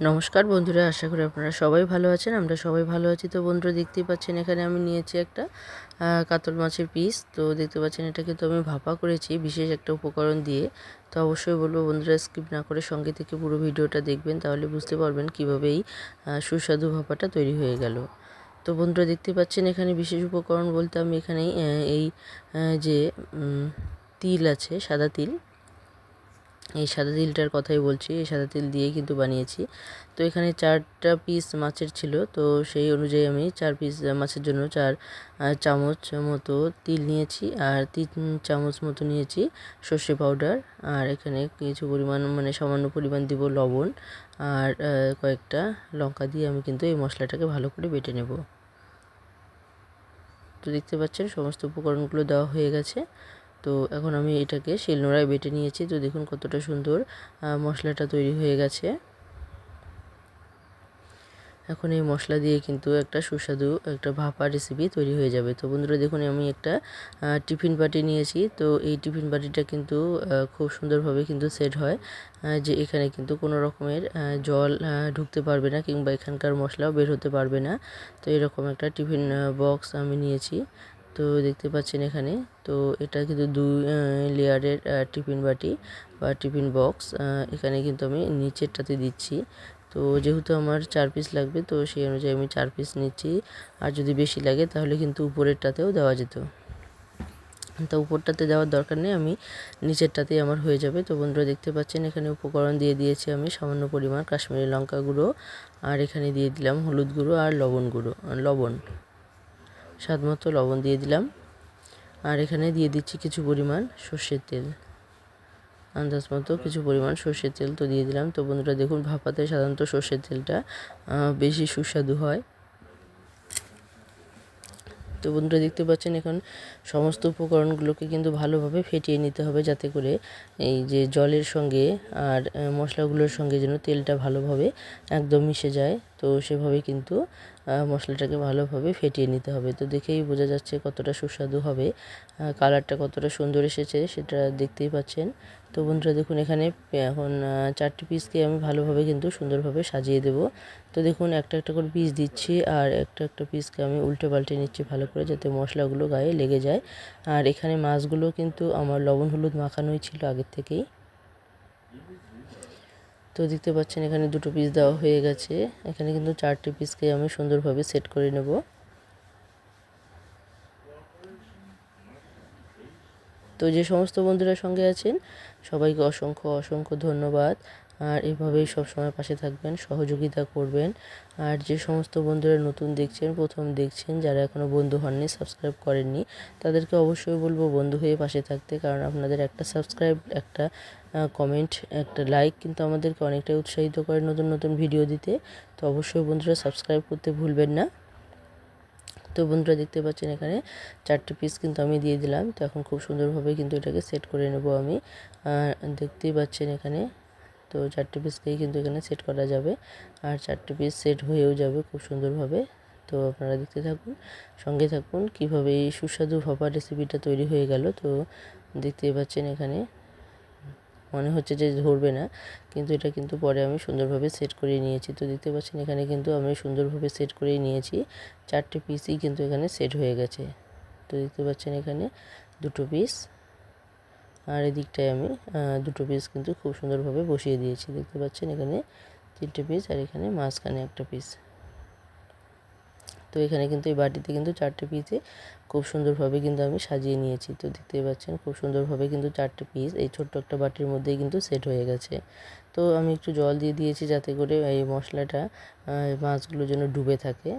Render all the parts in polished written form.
নমস্কার বন্ধুরা, আশা করি আপনারা সবাই ভালো আছেন। আমরা সবাই ভালো আছি। তো বন্ধুরা দেখতেই পাচ্ছেন এখানে আমি নিয়েছি একটা কাতল মাছের পিস। তো দেখতে পাচ্ছেন এটা কিন্তু আমি ভাপা করেছি বিশেষ একটা উপকরণ দিয়ে। তো অবশ্যই বলবো বন্ধুরা স্কিপ না করে সঙ্গে থেকে পুরো ভিডিওটা দেখবেন, তাহলে বুঝতে পারবেন কীভাবে এই সুস্বাদু ভাপাটা তৈরি হয়ে গেল। তো বন্ধুরা দেখতে পাচ্ছেন এখানে বিশেষ উপকরণ বলতে আমি এখানে এই যে তিল আছে, সাদা তিল, এই সাদা তিলটার কথাই বলছি। এই সাদা তিল দিয়েই কিন্তু বানিয়েছি। তো এখানে 4টা পিস মাছের ছিল, তো সেই অনুযায়ী আমি 4 পিস মাছের জন্য 4 চামচ মতো তিল নিয়েছি, আর 3 চামচ মতো নিয়েছি সর্ষে পাউডার, আর এখানে কিছু পরিমাণ সামান্য পরিমাণ দিব লবণ, আর কয়েকটা লঙ্কা দিয়ে আমি কিন্তু এই মশলাটাকে ভালো করে বেটে নেব। তো দেখতে পাচ্ছেন সমস্ত উপকরণগুলো দেওয়া হয়ে গেছে। তো এখন আমি এটাকে শিলনোড়ায় বেটে নিয়েছি। তো দেখুন কতটা সুন্দর মশলাটা তৈরি হয়ে গেছে। এখন এই মশলা দিয়ে কিন্তু একটা সুস্বাদু একটা ভাপা রেসিপি তৈরি হয়ে যাবে। তো বন্ধুরা দেখুন আমি একটা টিফিন বাটি নিয়েছি। তো এই টিফিন বাটিটা কিন্তু খুব সুন্দরভাবে কিন্তু সেট হয়, যে এখানে কিন্তু কোনো রকমের জল ঢুকতে পারবে না, কিংবা এখানকার মশলাও বের হতে পারবে না। তো এরকম একটা টিফিন বক্স আমি নিয়েছি। তো দেখতে পাচ্ছেন এখানে, তো এটা কিন্তু 2 লেয়ারের টিফিন বাটি বা টিফিন বক্স। এখানে কিন্তু আমি নিচেরটাতে দিচ্ছি। তো যেহেতু আমার 4 পিস লাগবে, তো সেই অনুযায়ী আমি 4 পিস নিচ্ছি। আর যদি বেশি লাগে তাহলে কিন্তু উপরেরটাতেও দেওয়া যেত, তো উপরটাতে দেওয়ার দরকার নেই, আমি নিচেরটাতেই আমার হয়ে যাবে। তো বন্ধুরা দেখতে পাচ্ছেন এখানে উপকরণ দিয়ে দিয়েছি আমি সামান্য পরিমাণ কাশ্মীরি লঙ্কা গুঁড়ো, আর এখানে দিয়ে দিলাম হলুদ গুঁড়ো আর লবণ, স্বাদ মতো লবণ দিয়ে দিলাম। আর এখানে দিয়ে দিচ্ছি কিছু পরিমাণ সর্ষের তেল, আন্দাজ মতো কিছু পরিমাণ সর্ষের তেল তো দিয়ে দিলাম। তো বন্ধুরা দেখুন ভাপাতে সাধারণত সর্ষের তেলটা বেশি সুস্বাদু হয়। তো বন্ধুরা দেখতে পাচ্ছেন এখন সমস্ত উপকরণগুলোকে কিন্তু ভালোভাবে ফেটিয়ে নিতে হবে, যাতে করে এই যে জলের সঙ্গে আর মশলাগুলোর সঙ্গে যেন তেলটা ভালোভাবে একদম মিশে যায়। তো সেভাবে কিন্তু মশলাটাকে ভালোভাবে ফেটিয়ে নিতে হবে। তো দেখেই বোঝা যাচ্ছে কতটা সুস্বাদু হবে, কালারটা কতটা সুন্দর এসেছে সেটা দেখতেই পাচ্ছেন। তো বন্ধুরা দেখুন এখানে এখন 4টি পিসকে আমি ভালোভাবে কিন্তু সুন্দরভাবে সাজিয়ে দেব। তো দেখুন একটা একটা করে পিস দিচ্ছি, আর একটা একটা পিসকে আমি উল্টে পাল্টে নিচ্ছি ভালো করে, যাতে মশলাগুলো গায়ে লেগে যায়। আর এখানে মাছগুলো কিন্তু আমার লবণ হলুদ মাখানোই ছিল আগের থেকেই। তো দেখতে পাচ্ছেন এখানে 2টো পিস দেওয়া হয়ে গেছে। এখানে কিন্তু 4টি পিসকে আমি সুন্দরভাবে সেট করে নেব। তো যে সমস্ত বন্ধুরা সঙ্গে আছেন সবাইকে অসংখ্য অসংখ্য ধন্যবাদ। আর এভাবেই সবসময় পাশে থাকবেন, সহযোগিতা করবেন। আর যে সমস্ত বন্ধুরা নতুন দেখছেন, প্রথম দেখছেন, যারা এখনও বন্ধু হননি, সাবস্ক্রাইব করেননি, তাদেরকে অবশ্যই বলবো বন্ধু হয়ে পাশে থাকতে। কারণ আপনাদের একটা সাবস্ক্রাইব, একটা কমেন্ট, একটা লাইক কিন্তু আমাদেরকে অনেকটাই উৎসাহিত করে নতুন নতুন ভিডিও দিতে। তো অবশ্যই বন্ধুরা সাবস্ক্রাইব করতে ভুলবেন না। তো বন্ধুরা দেখতে পাচ্ছেন এখানে 4টি পিস কিন্তু আমি দিয়ে দিলাম। তো এখন খুব সুন্দরভাবে কিন্তু এটাকে সেট করে নেব আমি। দেখতেই পাচ্ছেন এখানে, তো 4টি পিসকেই কিন্তু এখানে সেট করা যাবে, আর 4টি পিস সেট হয়েও যাবে খুব সুন্দরভাবে। তো আপনারা দেখতে থাকুন, সঙ্গে থাকুন কীভাবে এই সুস্বাদু ভাপা রেসিপিটা তৈরি হয়ে গেল। তো দেখতেই পাচ্ছেন এখানে মনে হচ্ছে যে ধরবে না, কিন্তু এটা কিন্তু পরে আমি সুন্দরভাবে সেট করে নিয়েছি। তো দেখতে পাচ্ছেন এখানে কিন্তু আমি সুন্দরভাবে সেট করেই নিয়েছি। 4টে পিসই কিন্তু এখানে সেট হয়ে গেছে। তো দেখতে পাচ্ছেন এখানে 2টো পিস, আর এদিকটায় আমি 2টো পিস কিন্তু খুব সুন্দরভাবে বসিয়ে দিয়েছি। দেখতে পাচ্ছেন এখানে 3টে পিস, আর এখানে মাঝখানে একটা পিস। তো এখানে কিন্তু এই বাটিতে কিন্তু 4টে পিসে খুব সুন্দরভাবে কিন্তু আমি সাজিয়ে নিয়েছি। তো দেখতেই পাচ্ছেন খুব সুন্দরভাবে কিন্তু 4টে পিস এই ছোট্ট একটা বাটির মধ্যেই কিন্তু সেট হয়ে গেছে। তো আমি একটু জল দিয়ে দিয়েছি, যাতে করে এই মশলাটা মাছগুলো যেন ডুবে থাকে।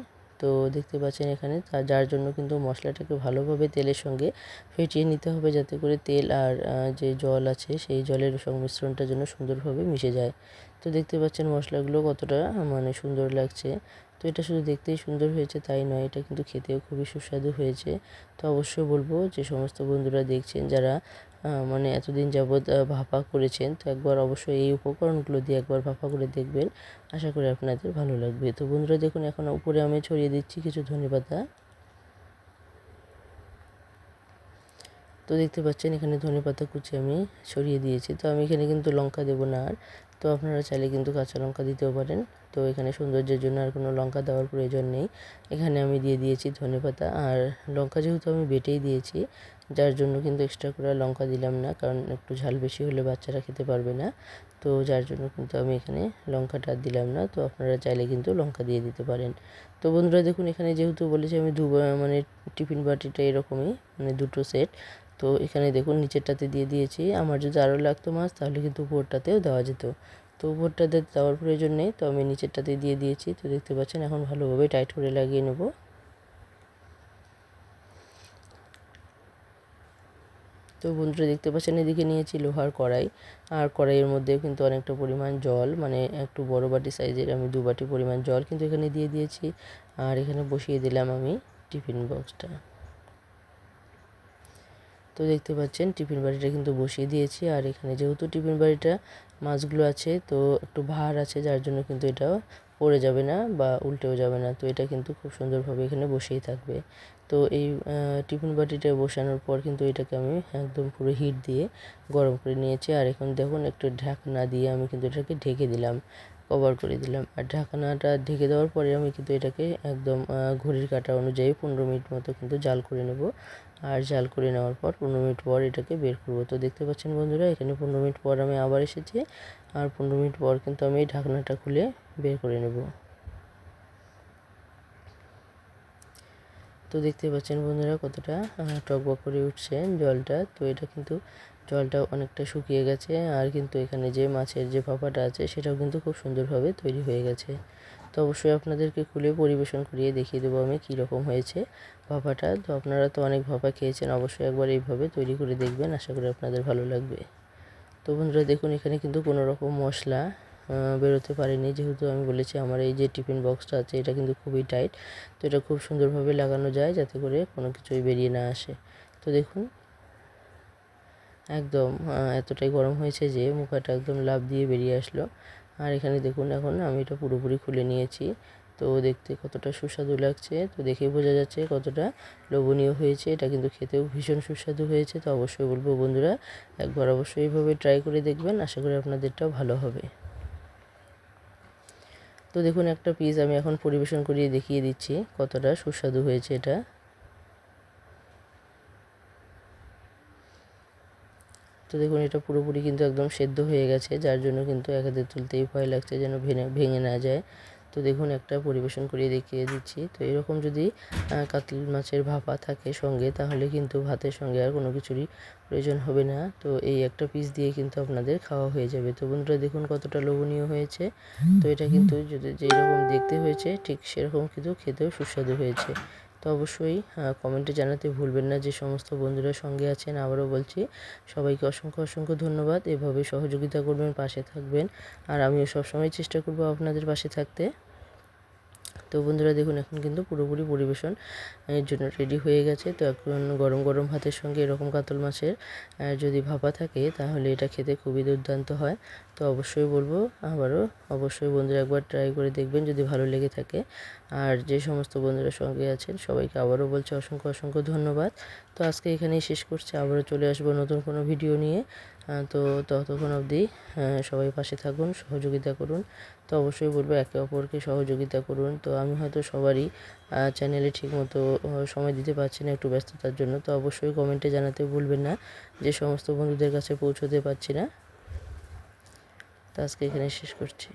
তো দেখতে পাচ্ছেন এখানে যার জন্য কিন্তু মশলাটাকে ভালোভাবে তেলের সঙ্গে ফেটিয়ে নিতে হবে, যাতে করে তেল আর যে জল আছে সেই জলের সংমিশ্রণটা যেন সুন্দরভাবে মিশে যায়। তো দেখতে পাচ্ছেন মশলাগুলো কতটা সুন্দর লাগছে। তো এটা শুধু দেখতেই সুন্দর হয়েছে তাই নয়, এটা কিন্তু খেতেও খুবই সুস্বাদু হয়েছে। তো অবশ্যই বলবো যে সমস্ত বন্ধুরা দেখছেন, যারা এতদিন যাবৎ ভাপা করেছেন, তো একবার অবশ্যই এই উপকরণগুলো দিয়ে একবার ভাপা করে দেখবেন। আশা করি আপনাদের ভালো লাগবে। তো বন্ধুরা দেখুন এখন উপরে আমি ছড়িয়ে দিচ্ছি কিছু ধনেপাতা। তো দেখতে পাচ্ছেন এখানে ধনেপাতা কুচি আমি ছড়িয়ে দিয়েছি। তো আমি এখানে কিন্তু লঙ্কা দেবো না আর। তো তো আপনারা চাইলে কিন্তু কাঁচা লঙ্কা দিতেও পারেন। তো এখানে সৌন্দর্যের জন্য আর কোনো লঙ্কা দেওয়ার প্রয়োজন নেই। এখানে আমি দিয়ে দিয়েছি ধনেপাতা, আর লঙ্কা যেহেতু আমি বেটেই দিয়েছি, যার জন্য কিন্তু এক্সট্রা করে লঙ্কা দিলাম না, কারণ একটু ঝাল বেশি হলে বাচ্চারা খেতে পারবে না। তো যার জন্য কিন্তু আমি এখানে লঙ্কাটা দিলাম না। তো আপনারা চাইলে কিন্তু লঙ্কা দিয়ে দিতে পারেন। তো বন্ধুরা দেখুন, এখানে যেহেতু বলেছি আমি মানে টিফিন বাটিটা এরকমই, মানে দুটো সেট। তো এখানে দেখুন নিচেরটাতে দিয়ে দিয়েছি। আমার যদি আরও লাগতো মাছ তাহলে কিন্তু উপরটাতেও দেওয়া যেত, তো উপরটাতে দেওয়ার প্রয়োজন নেই, তো আমি নিচেরটাতে দিয়ে দিয়েছি। তো দেখতে পাচ্ছেন এখন ভালোভাবে টাইট করে লাগিয়ে নেব। তো বন্ধুরা দেখতে পাচ্ছেন এদিকে নিয়েছি লোহার কড়াই, আর কড়াইয়ের মধ্যেও কিন্তু অনেকটা পরিমাণ জল, মানে একটু বড় বাটি সাইজের আমি 2 বাটি পরিমাণ জল কিন্তু এখানে দিয়ে দিয়েছি। আর এখানে বসিয়ে দিলাম আমি টিফিন বক্সটা। তো দেখতে পাচ্ছেন টিফিন বাটিটা কিন্তু বসিয়ে দিয়েছি। আর এখানে যেহেতু টিফিন বাটিটা মাছগুলো আছে, তো একটু ভার আছে, যার জন্য কিন্তু এটা পড়ে যাবে না বা উল্টেও যাবে না। তো এটা কিন্তু খুব সুন্দরভাবে এখানে বসেই থাকবে। তো এই টিফিন বাটিটা বসানোর পর কিন্তু এটাকে আমি একদম পুরো হিট দিয়ে গরম করে নিয়েছি। আর এখন দেখুন একটু ঢাকনা দিয়ে আমি কিন্তু এটাকে ঢেকে দিলাম, কভার করে দিলাম। আর ঢাকনাটা ঢেকে দেওয়ার পরে আমি কিন্তু এটাকে একদম ঘড়ির কাঁটা অনুযায়ী 15 মিনিট মতো কিন্তু জাল করে নেব। আর জাল করে নেওয়ার পর 15 মিনিট পর এটাকে বের করব। তো দেখতে পাচ্ছেন বন্ধুরা, এখানে 15 মিনিট পর আমি আবার এসেছি, আর 15 মিনিট পর কিন্তু আমি এই ঢাকনাটা খুলে বের করে নেব। তো দেখতে পাচ্ছেন বন্ধুরা কতটা টকবক করে উঠছে জলটা। তো এটা কিন্তু জলটা অনেকটা শুকিয়ে গেছে, আর কিন্তু এখানে যে মাছের যে ভাপাটা আছে সেটাও কিন্তু খুব সুন্দরভাবে তৈরি হয়ে গেছে। তো অবশ্যই আপনাদেরকে খুলে পরিবেশন করিয়ে দেখিয়ে দেবো আমি কীরকম হয়েছে ভাপাটা। তো আপনারা তো অনেক ভাপা খেয়েছেন, অবশ্যই একবার এইভাবে তৈরি করে দেখবেন, আশা করি আপনাদের ভালো লাগবে। তো বন্ধুরা দেখুন, এখানে কিন্তু কোনো রকম মশলা বেরোতে পারেনি, যেহেতু আমি বলেছি আমার এই যে টিফিন বক্সটা আছে এটা কিন্তু খুবই টাইট। তো এটা খুব সুন্দরভাবে লাগানো যায় যাতে করে কোনো কিছুই বেরিয়ে না আসে। তো দেখুন একদম এতটাই গরম হয়েছে যে মুখাটা একদম লাফ দিয়ে বেরিয়ে আসলো। আর এখানে দেখুন এখন আমি এটা পুরোপুরি খুলে নিয়েছি। তো দেখতে কতটা সুস্বাদু লাগছে, তো দেখেই বোঝা যাচ্ছে কতটা লোভনীয় হয়েছে। এটা কিন্তু খেতেও ভীষণ সুস্বাদু হয়েছে। তো অবশ্যই বলবো বন্ধুরা, একবার অবশ্যই এইভাবে ট্রাই করে দেখবেন, আশা করি আপনাদেরটাও ভালো হবে। তো দেখুন একটা পিস আমি এখন পরিবেশন করিয়ে দেখিয়ে দিচ্ছি কতটা সুস্বাদু হয়েছে এটা। তো দেখুন এটা পুরোপুরি কিন্তু একদম সেদ্ধ হয়ে গেছে, যার জন্য কিন্তু এক হাতে তুলতেই ভয় লাগছে যেন ভেঙে না যায়। তো দেখুন একটা পরিবেশন করিয়ে দেখিয়ে দিচ্ছি। তো এরকম যদি কাতল মাছের ভাপা থাকে সঙ্গে, তাহলে কিন্তু ভাতের সঙ্গে আর কোনো কিছুরই প্রয়োজন হবে না। তো এই একটা পিস দিয়ে কিন্তু আপনাদের খাওয়া হয়ে যাবে। তো বন্ধুরা দেখুন কতটা লোভনীয় হয়েছে। তো এটা কিন্তু যদি যেরকম দেখতে হয়েছে ঠিক সেরকম কিন্তু খেতেও সুস্বাদু হয়েছে। তো অবশ্যই কমেন্টে জানাতে ভুলবেন না যে সমস্ত বন্ধুরা সঙ্গে আছেন। আবারও বলছি সবাইকে অসংখ্য অসংখ্য ধন্যবাদ। এভাবে সহযোগিতা করবেন, পাশে থাকবেন, আর আমিও সবসময় চেষ্টা করব আপনাদের পাশে থাকতে। তো বন্ধুরা দেখুন এখন কিন্তু পুরোপুরি পরিবেশন এর জন্য রেডি হয়ে গেছে। তো এখন গরম গরম ভাতের সঙ্গে এরকম কাতল মাছের যদি ভাপা থাকে তাহলে এটা খেতে খুবই দুর্দান্ত হয়। তো অবশ্যই বলবো আবারও, অবশ্যই বন্ধুরা একবার ট্রাই করে দেখবেন যদি ভালো লেগে থাকে। আর যে সমস্ত বন্ধুরা সঙ্গে আছেন সবাইকে আবারও বলছি অসংখ্য অসংখ্য ধন্যবাদ। তো আজকে এখানেই শেষ করছি, আবারও চলে আসবো নতুন কোনো ভিডিও নিয়ে। তো ততক্ষণ অবধি সবাই পাশে থাকুন, সহযোগিতা করুন। তো অবশ্যই বলবো একে অপরকে সহযোগিতা করুন। তো আমি হয়তো সবারই চ্যানেলে ঠিকমতো সময় দিতে পারছি না একটু ব্যস্ততার জন্য। তো অবশ্যই কমেন্টে জানাতে ভুলবেন না যে সমস্ত বন্ধুদের কাছে পৌঁছতে পারছি না। তো আজকে এখানে শেষ করছি।